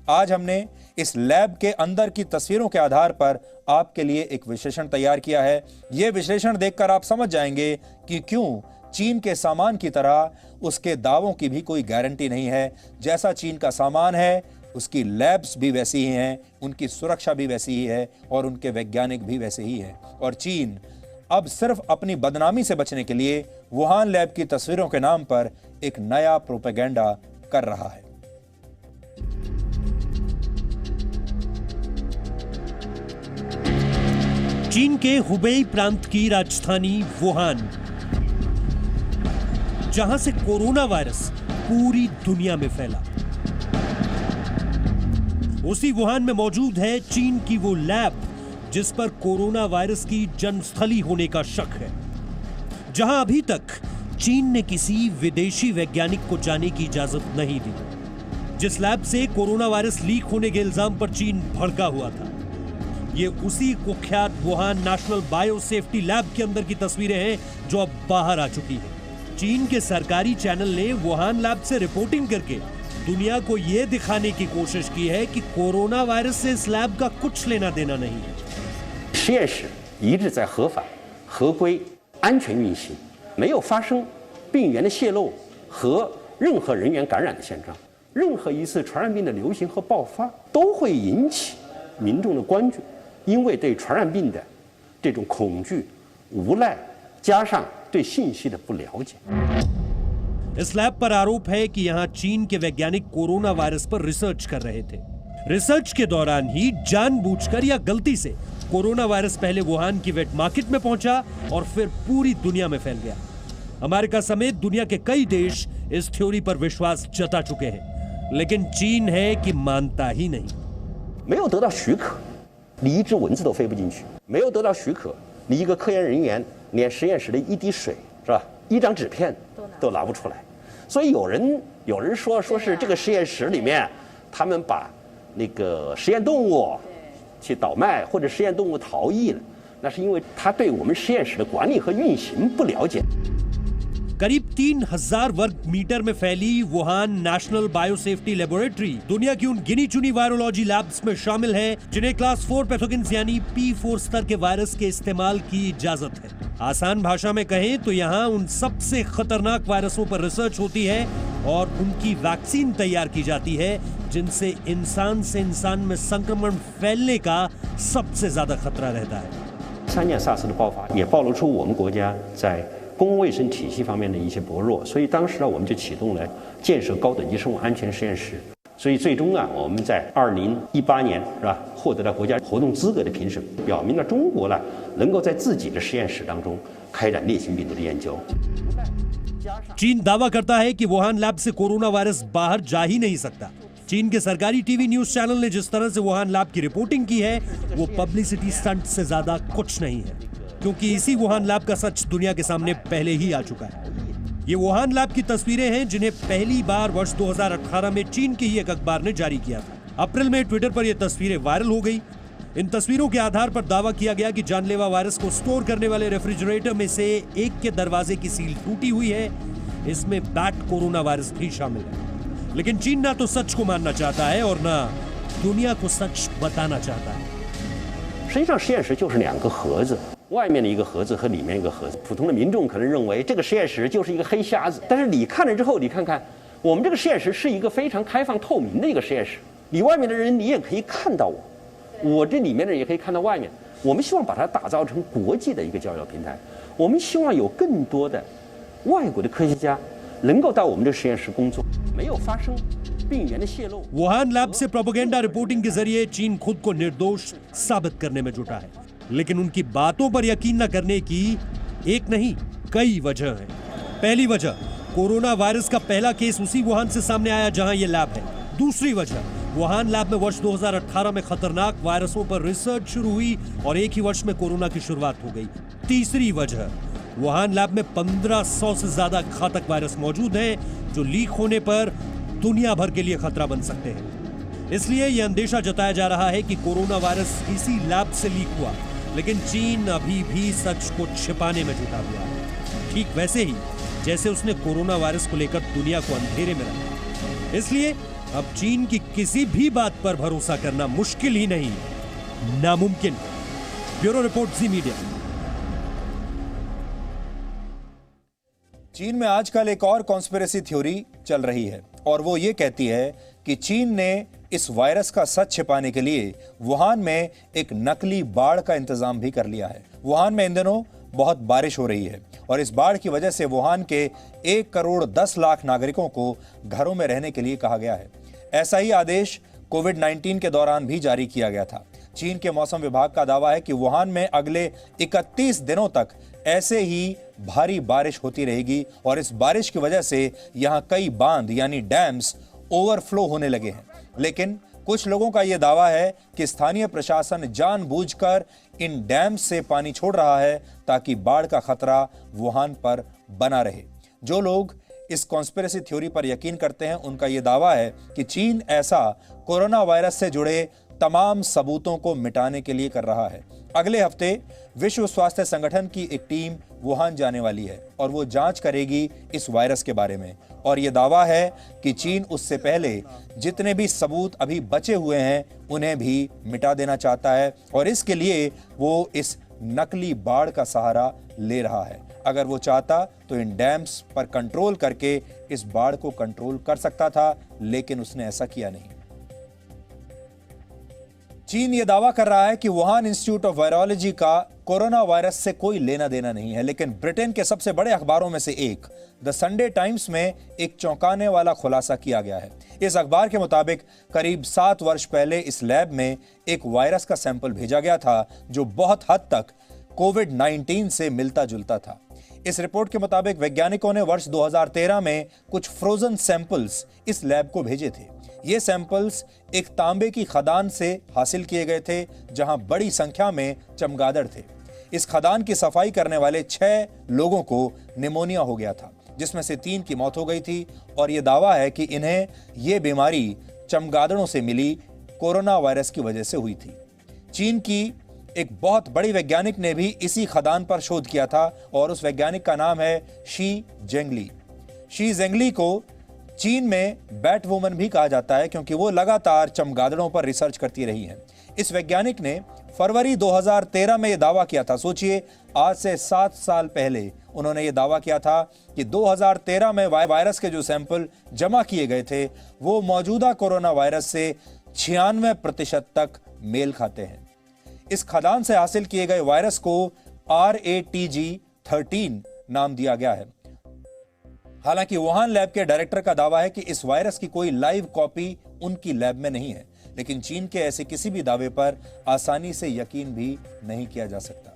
आज हमने इस लैब के अंदर की तस्वीरों के आधार पर आपके लिए एक विश्लेषण तैयार किया है। यह विश्लेषण देखकर आप समझ जाएंगे कि क्यों चीन के सामान की तरह उसके दावों की भी कोई गारंटी नहीं है। जैसा चीन का सामान है, उसकी लैब्स भी वैसी ही हैं, उनकी सुरक्षा भी वैसी ही है और उनके वैज्ञानिक भी वैसे ही हैं। और चीन अब सिर्फ अपनी बदनामी से बचने के लिए वुहान लैब की तस्वीरों के नाम पर एक नया प्रोपेगेंडा कर रहा है। चीन के हुबेई प्रांत की राजधानी वुहान, जहां से कोरोना वायरस पूरी दुनिया में फैला, उसी वुहान में मौजूद है चीन की वो लैब जिस पर कोरोना वायरस की जन्मस्थली होने का शक है, जहां अभी तक चीन ने किसी विदेशी वैज्ञानिक को जाने की इजाजत नहीं दी। जिस लैब से कोरोना वायरस लीक होने के इल्जाम पर चीन भड़का हुआ था, ये उसी कुख्यात Wuhan national bio safety lab के अंदर की तस्वीरें हैं जो अब बाहर आ चुकी हैं। चीन के सरकारी चैनल ने वुहान लैब से रिपोर्टिंग करके दुनिया को यह दिखाने की कोशिश की है कि कोरोना वायरस से इस लैब का कुछ लेना देना नहीं है। 实验室一直在合法、合规、安全运行，没有发生病原的泄露和任何人员感染的现状。任何一次传染病的流行和爆发都会引起民众的关注，因为对传染病的这种恐惧、无奈，加上对信息的不了解。 इस लैब पर आरोप है कि यहां चीन के वैज्ञानिक कोरोना वायरस पर रिसर्च कर रहे थे। रिसर्च के दौरान ही जानबूझकर या गलती से कोरोना वायरस पहले वुहान की वेट मार्केट में पहुंचा और फिर पूरी दुनिया में फैल गया। अमेरिका समेत दुनिया के कई देश इस थ्योरी पर विश्वास जता चुके हैं, लेकिन चीन है कि मानता ही नहीं। 没有得到许可，你一只蚊子都飞不进去；没有得到许可，你一个科研人员连实验室的一滴水是吧，一张纸片都拿不出来。所以有人说是这个实验室里面，他们把那个实验动物去倒卖，或者实验动物逃逸了，那是因为他对我们实验室的管理和运行不了解。 करीब 3000 वर्ग मीटर में फैली वुहान नेशनल बायोसेफ्टी लेबोरेटरी दुनिया की उन गिनी चुनी वायरोलॉजी लैब्स में शामिल है जिन्हें क्लास 4 पैथोजेंस यानी P4 स्तर के वायरस के इस्तेमाल की इजाजत है। आसान भाषा में कहें तो यहाँ उन सबसे खतरनाक वायरसों पर रिसर्च होती है और उनकी वैक्सीन तैयार की जाती है जिनसे इंसान से इंसान में संक्रमण फैलने का सबसे ज्यादा खतरा रहता है। 3年SARS的爆发也暴露出我们国家在 公共卫生体系方面的一些薄弱，所以当时呢，我们就启动了建设高等级生物安全实验室。所以最终啊，我们在2018年是吧，获得了国家活动资格的评审，表明了中国呢能够在自己的实验室当中开展烈性病毒的研究。 चीन दावा करता है कि वुहान लैब से कोरोना वायरस बाहर जा ही नहीं सकता। चीन के सरकारी टीवी न्यूज चैनल ने जिस तरह से वुहान लैब की रिपोर्टिंग की है, वो पब्लिसिटी स्टंट से ज्यादा कुछ नहीं है, क्योंकि इसी वुहान लैब का सच दुनिया के सामने पहले ही आ चुका है। ये वुहान लैब की तस्वीरें हैं जिन्हें पहली बार वर्ष 2018 में चीन के ही एक अखबार ने जारी किया था। अप्रैल में ट्विटर पर यह तस्वीरें वायरल हो गई। इन तस्वीरों के आधार पर दावा किया गया कि जानलेवा वायरस को स्टोर करने वाले रेफ्रिजरेटर में से एक के दरवाजे की सील टूटी हुई है। इसमें बैट कोरोना वायरस भी शामिल है, लेकिन चीन ना तो सच को मानना चाहता है और ना दुनिया को सच बताना चाहता है। 实际上，实验室就是2个盒子，外面的一个盒子和里面一个盒子。普通的民众可能认为这个实验室就是一个黑匣子，但是你看了之后，你看看，我们这个实验室是一个非常开放透明的一个实验室。你外面的人你也可以看到我，我这里面的人也可以看到外面。我们希望把它打造成国际的一个交流平台。我们希望有更多的外国的科学家能够到我们这个实验室工作，没有发生 वुहान लैब से प्रोपेगेंडा रिपोर्टिंग के जरिए चीन खुद को निर्दोष साबित करने में जुटा है, लेकिन उनकी बातों पर यकीन न करने की एक नहीं कई वजह है। पहली वजह, कोरोना वायरस का पहला केस उसी वुहान से सामने आया जहां यह लैब है। दूसरी वजह, वुहान लैब में वर्ष 2018 में खतरनाक वायरसों पर रिसर्च शुरू हुई और एक ही वर्ष में कोरोना की शुरुआत हो गई। तीसरी वजह, वुहान लैब में 1500 से ज्यादा घातक वायरस मौजूद हैं जो लीक होने पर दुनिया भर के लिए खतरा बन सकते हैं। इसलिए यह अंदेशा जताया जा रहा है कि कोरोना वायरस इसी लैब से लीक हुआ, लेकिन चीन अभी भी सच को छिपाने में जुटा हुआ है, ठीक वैसे ही जैसे उसने कोरोना वायरस को लेकर दुनिया को अंधेरे में रखा। इसलिए अब चीन की किसी भी बात पर भरोसा करना मुश्किल ही नहीं, नामुमकिन। ब्यूरो रिपोर्ट, जी मीडिया। चीन में आजकल एक और कॉन्स्पिरेसी थ्योरी चल रही है और वो ये कहती है कि चीन ने इस वायरस का सच छिपाने के लिए वुहान में एक नकली बाढ़ का इंतजाम भी कर लिया है। वुहान में इन दिनों बहुत बारिश हो रही है और इस बाढ़ की वजह से वुहान के 1 करोड़ 10 लाख नागरिकों को घरों में रहने के लिए कहा गया है। ऐसा ही आदेश कोविड-19 के दौरान भी जारी किया गया था। चीन के मौसम विभाग का दावा है कि वुहान में अगले 31 दिनों तक ऐसे ही भारी बारिश होती रहेगी और इस बारिश की वजह से यहां कई बांध यानी डैम्स ओवरफ्लो होने लगे हैं। लेकिन कुछ लोगों का यह दावा है कि स्थानीय प्रशासन जानबूझकर इन डैम्स से पानी छोड़ रहा है ताकि बाढ़ का खतरा वुहान पर बना रहे। जो लोग इस कॉन्स्पिरेसी थ्योरी पर यकीन करते हैं उनका यह दावा है कि चीन ऐसा कोरोना वायरस से जुड़े तमाम सबूतों को मिटाने के लिए कर रहा है। अगले हफ्ते विश्व स्वास्थ्य संगठन की एक टीम वुहान जाने वाली है और वो जांच करेगी इस वायरस के बारे में और यह दावा है कि चीन उससे पहले जितने भी सबूत अभी बचे हुए हैं उन्हें भी मिटा देना चाहता है और इसके लिए वो इस नकली बाढ़ का सहारा ले रहा है। अगर वो चाहता तो इन डैम्स पर कंट्रोल करके इस बाढ़ को कंट्रोल कर सकता था, लेकिन उसने ऐसा किया नहीं। चीन यह दावा कर रहा है कि वुहान इंस्टीट्यूट ऑफ वायरोलॉजी का कोरोना वायरस से कोई लेना देना नहीं है, लेकिन ब्रिटेन के सबसे बड़े अखबारों में से एक द संडे टाइम्स में एक चौंकाने वाला खुलासा किया गया है। इस अखबार के मुताबिक करीब 7 वर्ष पहले इस लैब में एक वायरस का सैंपल भेजा गया था जो बहुत हद तक कोविड-19 से मिलता जुलता था। इस रिपोर्ट के मुताबिक वैज्ञानिकों ने वर्ष 2013 में कुछ फ्रोजन सैंपल्स इस लैब को भेजे थे। ये सैंपल्स एक तांबे की खदान से हासिल किए गए थे जहां बड़ी संख्या में चमगादड़ थे। इस खदान की सफाई करने वाले 6 लोगों को निमोनिया हो गया था, जिसमें से 3 की मौत हो गई थी और यह दावा है कि इन्हें यह बीमारी चमगादड़ों से मिली कोरोना वायरस की वजह से हुई थी। चीन की एक बहुत बड़ी वैज्ञानिक ने भी इसी खदान पर शोध किया था और उस वैज्ञानिक का नाम है शी जेंगली। शी जेंगली को चीन में बैट वुमन भी कहा जाता है क्योंकि वो लगातार चमगादड़ों पर रिसर्च करती रही हैं। इस वैज्ञानिक ने फरवरी 2013 में यह दावा किया था, सोचिए आज से 7 साल पहले उन्होंने यह दावा किया था कि 2013 में वायरस के जो सैंपल जमा किए गए थे वो मौजूदा कोरोना वायरस से 96% तक मेल खाते हैं। इस खदान से हासिल किए गए वायरस को RATG13 नाम दिया गया है। हालांकि वुहान लैब के डायरेक्टर का दावा है कि इस वायरस की कोई लाइव कॉपी उनकी लैब में नहीं है, लेकिन चीन के ऐसे किसी भी दावे पर आसानी से यकीन भी नहीं किया जा सकता।